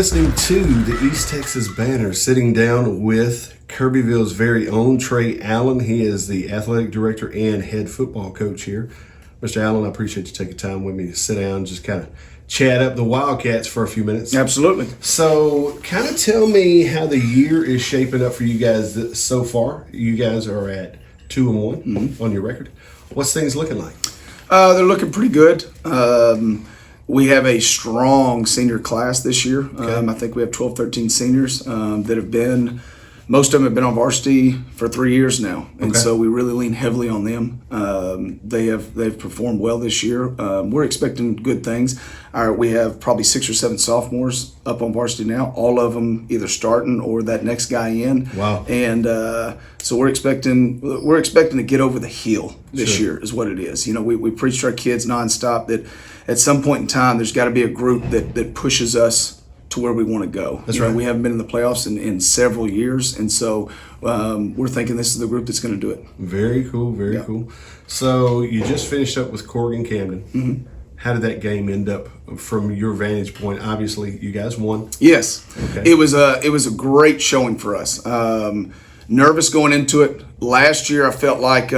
listening to the East Texas Banner, sitting down with Kirbyville's very own Trey Allen. He is the athletic director and head football coach here. Mr. Allen, I appreciate you taking time with me to sit down and just kind of chat up the Wildcats for a few minutes. Absolutely. So kind of tell me how the year is shaping up for you guys so far. You guys are at 2-1 on your record. What's things looking like? They're looking pretty good. We have a strong senior class this year. Okay. I think we have 12, 13 seniors that have been, most of them have been on varsity for 3 years now. And so we really lean heavily on them. They've performed well this year. We're expecting good things. We have probably 6 or 7 sophomores up on varsity now, all of them either starting or that next guy in. Wow. And so we're expecting to get over the hill this year is what it is. You know, we preach to our kids nonstop that at some point in time there's got to be a group that pushes us to where we want to go. That's right. We haven't been in the playoffs in several years, and so we're thinking this is the group that's going to do it. Very cool, very cool. So you just finished up with Corrigan Camden. Mm-hmm. How did that game end up from your vantage point? Obviously, you guys won. Yes, Okay. it was a great showing for us. Nervous going into it. Last year, I felt like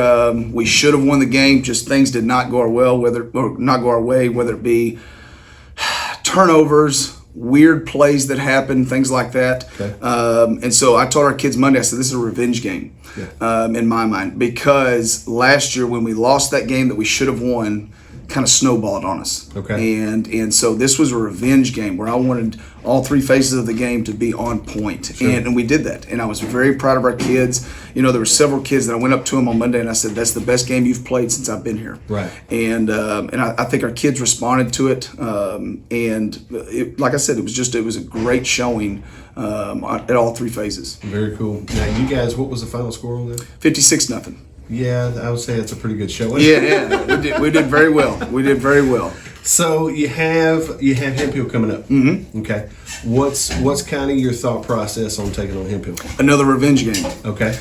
we should have won the game. Just things did not go our way, whether it be turnovers, weird plays that happened, things like that. Okay. And so I told our kids Monday, I said, this is a revenge game in my mind, because last year when we lost that game that we should have won, kind of snowballed on us. Okay. And so this was a revenge game where I wanted all 3 phases of the game to be on point. Sure. And we did that. And I was very proud of our kids. You know, there were several kids that I went up to them on Monday and I said, that's the best game you've played since I've been here. Right. And I think our kids responded to it. Like I said, it was a great showing at all 3 phases. Very cool. Now, you guys, what was the final score on that? 56-0. Yeah, I would say that's a pretty good showing. Yeah. We did very well. We did very well. So you have Hemphill coming up. Mm-hmm. Okay. What's kind of your thought process on taking on Hemphill? Another revenge game. Okay.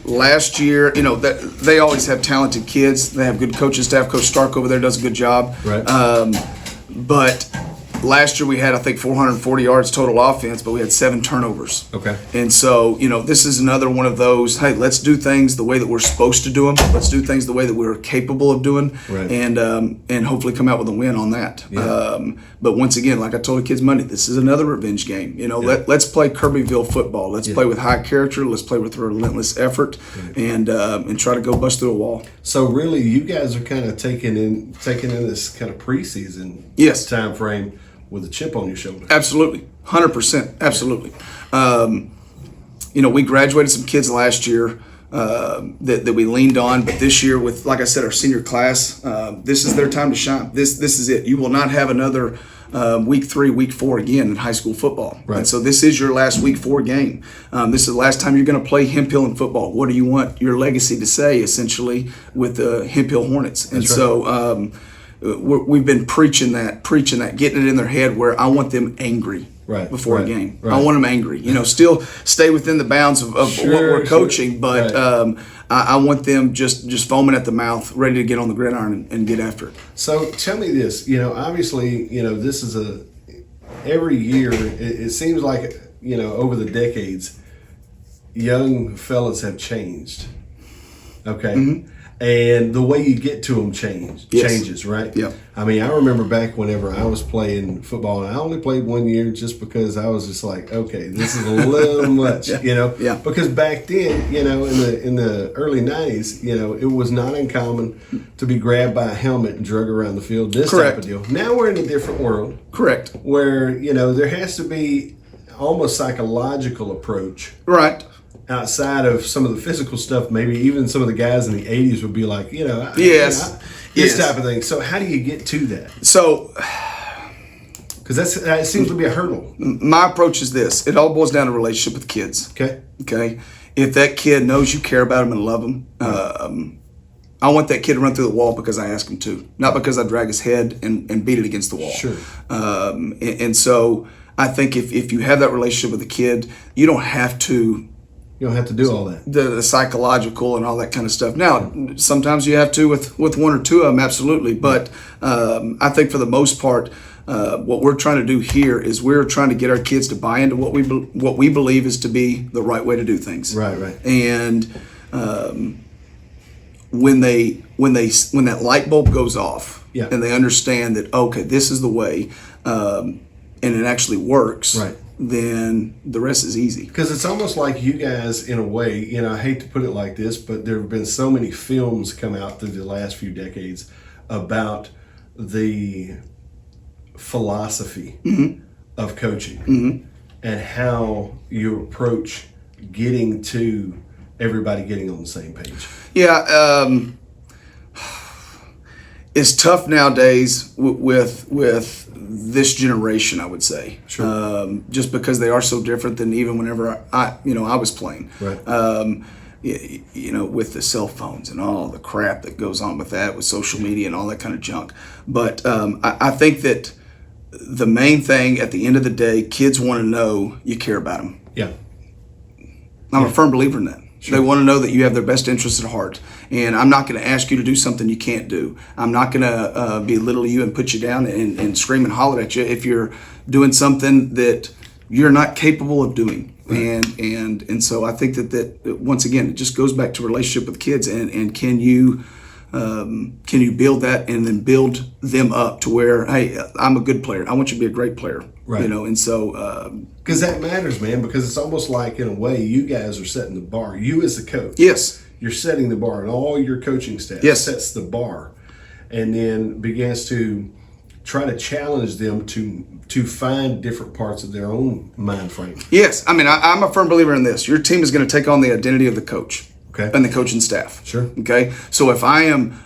Last year, you know, they always have talented kids. They have good coaching staff. Coach Stark over there does a good job. Right. But last year we had, I think, 440 yards total offense, but we had 7 turnovers. Okay. And so, you know, this is another one of those, hey, let's do things the way that we're supposed to do them. Let's do things the way that we're capable of doing. Right. And hopefully come out with a win on that. Yeah. But once again, like I told the kids Monday, this is another revenge game. You know, let's play Kirbyville football. Let's play with high character. Let's play with relentless effort and try to go bust through a wall. So really, you guys are kind of taking in this kind of preseason time frame with a chip on your shoulder. Absolutely. 100%. Absolutely. You know, we graduated some kids last year that we leaned on, but this year with, like I said, our senior class, this is their time to shine. This is it. You will not have another week 3, week 4 again in high school football. Right. And so this is your last week 4 game. This is the last time you're going to play Hemphill in football. What do you want your legacy to say, essentially, with the Hemphill Hornets? And so we've been preaching that, getting it in their head where I want them angry before a game. Right. I want them angry. You know, still stay within the bounds of what we're coaching, but I want them just foaming at the mouth, ready to get on the gridiron and get after it. So tell me this, you know, obviously, you know, this is every year, it seems like, you know, over the decades, young fellas have changed. Okay. Mm-hmm. And the way you get to them changes, right? Yeah. I mean, I remember back whenever I was playing football, and I only played 1 year just because I was just like, okay, this is a little much, you know? Yeah. Because back then, you know, in the early 90s, you know, it was not uncommon to be grabbed by a helmet and drug around the field, this type of deal. Now we're in a different world. Correct. Where, you know, there has to be almost psychological approach. Right. Outside of some of the physical stuff, maybe even some of the guys in the 80s would be like, you know, this type of thing. So how do you get to that? So, because that seems to be a hurdle. My approach is this. It all boils down to relationship with kids. Okay? If that kid knows you care about him and love him, I want that kid to run through the wall because I ask him to, not because I drag his head and beat it against the wall. Sure. And so I think if you have that relationship with the kid, you don't have to do all that. The psychological and all that kind of stuff. Now, sometimes you have to with 1 or 2 of them, absolutely. But I think for the most part, What we're trying to do here is we're trying to get our kids to buy into what we believe is to be the right way to do things. Right. And when that light bulb goes off, Yeah. and they understand that, okay, this is the way, and it actually works, Right. then the rest is easy. Because it's almost like you guys, in a way, I hate to put it like this, but there have been so many films come out through the last few decades about the philosophy of coaching and how you approach getting to everybody getting on the same page. Yeah, it's tough nowadays with this generation, I would say. Sure. Just because they are so different than even whenever I was playing. Right. With the cell phones and all the crap that goes on with that, with social media and all that kind of junk. But I think that the main thing at the end of the day, kids want to know you care about them. Yeah. I'm a firm believer in that. Sure. They want to know that you have their best interests at heart. And I'm not going to ask you to do something you can't do. I'm not going to belittle you and put you down and scream and holler at you if you're doing something that you're not capable of doing. Right. And so I think that once again, it just goes back to relationship with kids and can you build that and then build them up to where, hey, I'm a good player. I want you to be a great player. Right. And so because that matters, man, because it's almost like, in a way, you guys are setting the bar. You as the coach. Yes. You're setting the bar, and all your coaching staff sets the bar and then begins to try to challenge them to find different parts of their own mind frame. Yes. I mean, I'm a firm believer in this. Your team is going to take on the identity of the coach. Okay. And the coaching staff. Sure. Okay. So if I am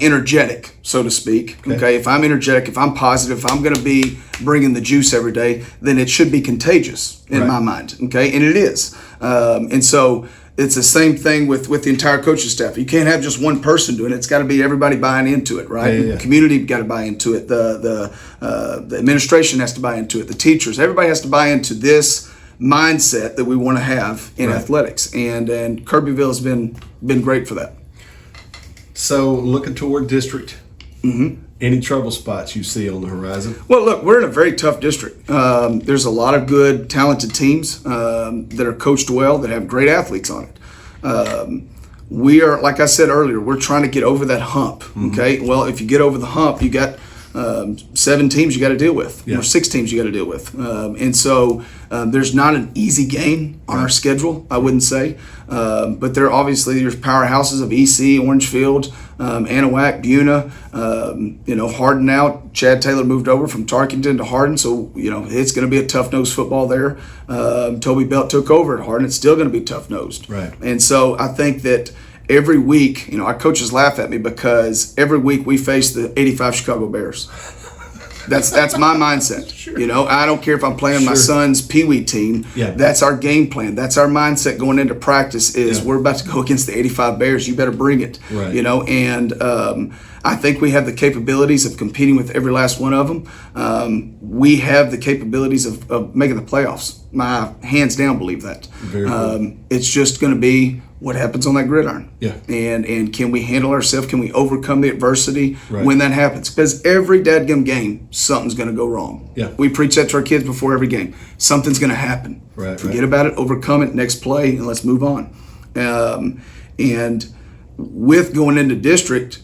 energetic, so to speak, okay, if I'm energetic, if I'm positive, if I'm going to be bringing the juice every day, then it should be contagious in my mind. Okay. And it is. And so it's the same thing with the entire coaching staff. You can't have just one person doing it. It's got to be everybody buying into it, right? Yeah. The community got to buy into it. The administration has to buy into it. The teachers, everybody has to buy into this mindset that we want to have in athletics, and Kirbyville has been great for that. So, looking toward district, any trouble spots you see on the horizon? Well, look, we're in a very tough district. There's a lot of good, talented teams that are coached well, that have great athletes on it. We are, like I said earlier, we're trying to get over that hump. Okay, well, if you get over the hump, you got 7 teams you got to deal with, or 6 teams you got to deal with, and so there's not an easy game on our schedule, I wouldn't say, but there's powerhouses of EC, Orangefield, Anahuac, Buna, Hardin out. Chad Taylor moved over from Tarkington to Hardin, so it's going to be a tough-nosed football there. Toby Belt took over at Hardin. It's still going to be tough-nosed, right? And so I think that every week, our coaches laugh at me because every week we face the 85 Chicago Bears. That's my mindset. Sure. I don't care if I'm playing my son's peewee team. Yeah. That's our game plan. That's our mindset going into practice is we're about to go against the 85 Bears. You better bring it. Right. And I think we have the capabilities of competing with every last one of them. We have the capabilities of making the playoffs. My hands down believe that. Very good. It's just going to be what happens on that gridiron. Yeah. And can we handle ourselves? Can we overcome the adversity Right. when that happens? Because every dadgum game, something's going to go wrong. Yeah. We preach that to our kids before every game. Something's going to happen. Right. Forget about it, overcome it, next play, and let's move on. And with going into district,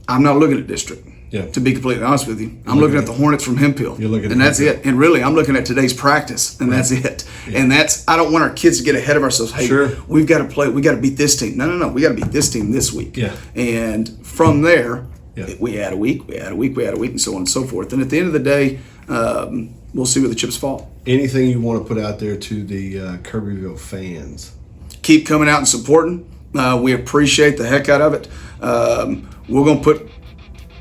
I'm not looking at district. Yeah. To be completely honest with you, I'm looking at the Hornets from Hemphill. You're looking at and that's Hemphill. it. And really, I'm looking at today's practice, and that's it. Yeah. And I don't want our kids to get ahead of ourselves. Hey, we've got to play. We got to beat this team. No. We got to beat this team this week. Yeah. And from there, Yeah. we add a week, and so on and so forth. And at the end of the day, we'll see where the chips fall. Anything you want to put out there to the Kirbyville fans? Keep coming out and supporting. We appreciate the heck out of it. We're going to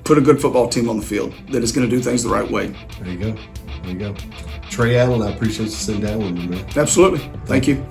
put a good football team on the field that is going to do things the right way. There you go. Trey Allen, I appreciate you sitting down with me, man. Absolutely. Thank you.